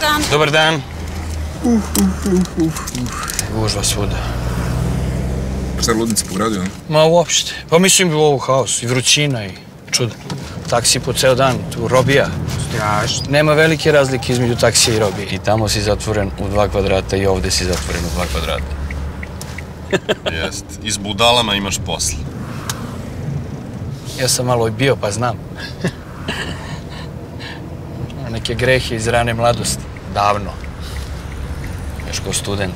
dan. Dobar dan. Gužva svuda. Šta je ludnica po gradu, ne? Ma uopšte. Pa mislim bi ovo haos i vrućina i čudo. Taksi po ceo dan, tu robija. Strašno. Nema velike razlike između taksija i robije. I tamo si zatvoren u 2 kvadrata i ovde si zatvoren u 2 kvadrata. Jest. I s budalama imaš posla. Ja sam malo i bio, pa znam. Neke grehe iz rane mladosti. Davno. Još kao student.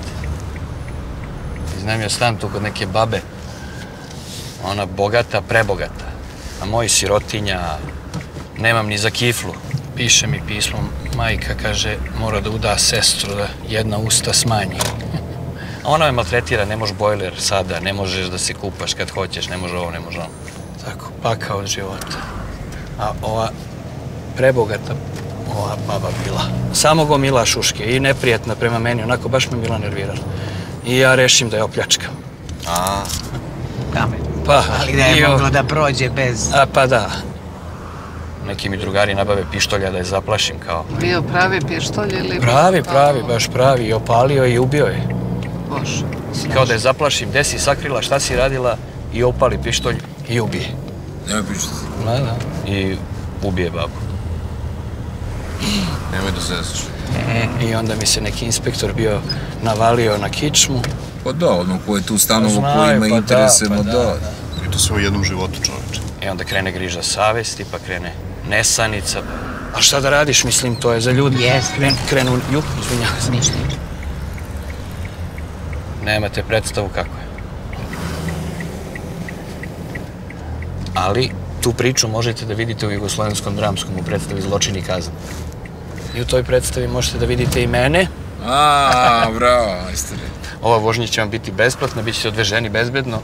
Iznajmio stan tu kod neke babe. Ona bogata, prebogata. A moj sirotinja, nemam ni za kiflu. Piše mi pismo, majka kaže, mora da uda sestru, da jedna usta smanji. A ona me maltretira, ne možeš bojler sada, ne možeš da se kupaš kad hoćeš, ne može ovo, ne može ono. Tako, pakao od života. A ova prebogata, ova baba bila. Samo gomila šuške i neprijatna prema meni, onako baš me bila nervirala. I ja rešim da je opljačkam. A, Pa, Ali da je moglo da prođe bez... Pa da. Neki mi drugari nabave pištolja da je zaplašim kao... Bio pravi pištolj ili... Pravi, baš pravi. I opalio je i ubio je. Bože. Kao da je zaplašim, gde si sakrila, šta si radila i opali pištolj i ubije. Nemoj pričati. Da. I ubije babu. nemoj da zezaš. I onda mi se neki inspektor bio navalio na kičmu. Pa da, ono ko je tu stanovo, ko Znaju, ima pa interese, da, ma pa da. I to sve u jednom životu, čoveče. I onda krene griža savesti, pa krene nesanica. A šta da radiš, mislim, to je za ljudi. Jeste. Krenu, izvinjavam se. Ništa. Nemate predstavu kako je. Ali tu priču možete da vidite u Jugoslovenskom dramskom u predstavi Zločin i kazna. I u toj predstavi možete da vidite i mene. Bravo, majstore. Ova vožnja će vam biti besplatna, bit ćete odveženi bezbedno.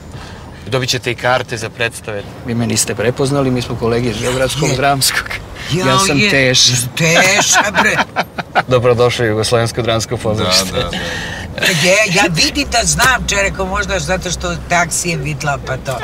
Dobit ćete i karte za predstave. Vi me niste prepoznali, mi smo kolegi iz Beogradskog dramskog. Ja sam Teša. Teša, bre. Dobrodošli u Jugoslovensko dramsko pozorište. Da. Ja vidim da znam, čereko, možda zato što taksi je vidla, pa to.